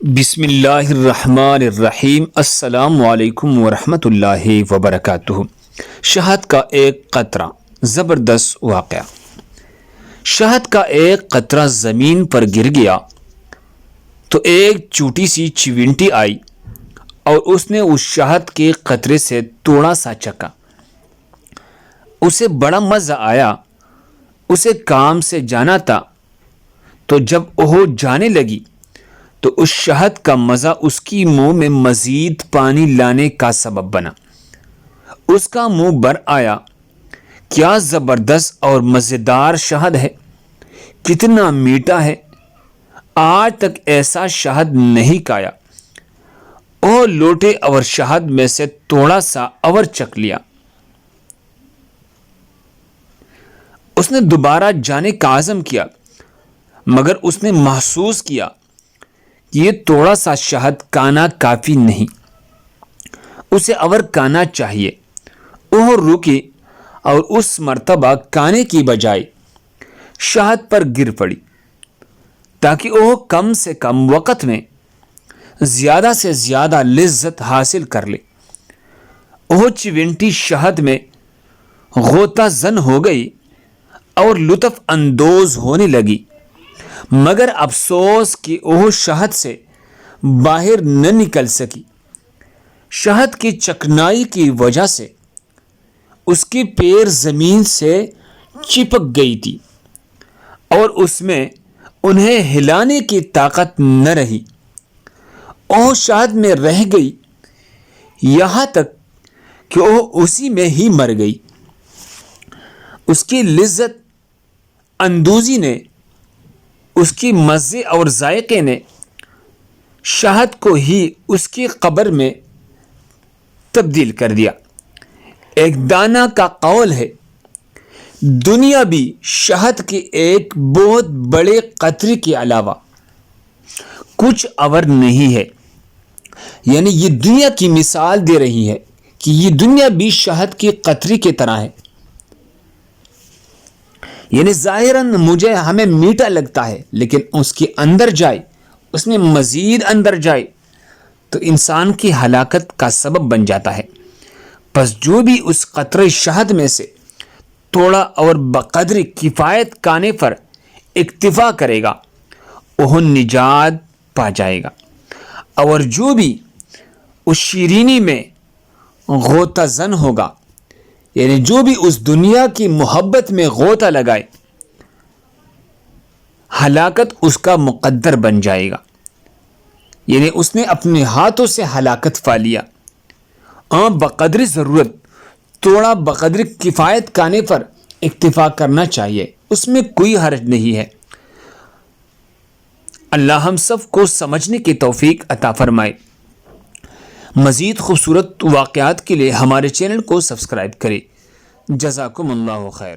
بسم اللہ الرحمن الرحیم۔ السلام علیکم ورحمۃ اللہ وبرکاتہ۔ شہد کا ایک قطرہ، زبردست واقعہ۔ شہد کا ایک قطرہ زمین پر گر گیا تو ایک چھوٹی سی چیونٹی آئی اور اس نے اس شہد کے قطرے سے تھوڑا سا چکھا۔ اسے بڑا مزہ آیا۔ اسے کام سے جانا تھا، تو جب وہ جانے لگی تو اس شہد کا مزہ اس کی منہ میں مزید پانی لانے کا سبب بنا۔ اس کا منہ بھر آیا۔ کیا زبردست اور مزیدار شہد ہے، کتنا میٹھا ہے، آج تک ایسا شہد نہیں کھایا۔ وہ لوٹے اور شہد میں سے تھوڑا سا اور چکھ لیا۔ اس نے دوبارہ جانے کا عزم کیا، مگر اس نے محسوس کیا کہ یہ تھوڑا سا شہد کھانا کافی نہیں، اسے اور کھانا چاہیے۔ وہ رکی اور اس مرتبہ کھانے کی بجائے شہد پر گر پڑی تاکہ وہ کم سے کم وقت میں زیادہ سے زیادہ لذت حاصل کر لے۔ وہ چیونٹی شہد میں غوطہ زن ہو گئی اور لطف اندوز ہونے لگی، مگر افسوس کہ وہ شہد سے باہر نہ نکل سکی۔ شہد کی چکنائی کی وجہ سے اس کی پیر زمین سے چپک گئی تھی اور اس میں انہیں ہلانے کی طاقت نہ رہی۔ وہ شہد میں رہ گئی یہاں تک کہ وہ اسی میں ہی مر گئی۔ اس کی لذت اندوزی نے، اس کی مزے اور ذائقے نے شہد کو ہی اس کی قبر میں تبدیل کر دیا۔ ایک دانا کا قول ہے، دنیا بھی شہد کے ایک بہت بڑے قطرے کے علاوہ کچھ اور نہیں ہے۔ یعنی یہ دنیا کی مثال دے رہی ہے کہ یہ دنیا بھی شہد کے قطرے کی طرح ہے۔ یعنی ظاہراً ہمیں میٹھا لگتا ہے، لیکن اس کے اندر جائے، اس میں مزید اندر جائے تو انسان کی ہلاکت کا سبب بن جاتا ہے۔ پس جو بھی اس قطرے شہد میں سے تھوڑا اور بقدر کفایت کھانے پر اکتفا کرے گا، وہ نجات پا جائے گا، اور جو بھی اس شیرینی میں غوطہ زن ہوگا، یعنی جو بھی اس دنیا کی محبت میں غوطہ لگائے، ہلاکت اس کا مقدر بن جائے گا۔ یعنی اس نے اپنے ہاتھوں سے ہلاکت پا لیا۔ بقدر ضرورت تھوڑا بقدر کفایت کھانے پر اکتفا کرنا چاہیے، اس میں کوئی حرج نہیں ہے۔ اللہ ہم سب کو سمجھنے کی توفیق عطا فرمائے۔ مزید خوبصورت واقعات کے لیے ہمارے چینل کو سبسکرائب کریں۔ جزاکم اللہ خیر۔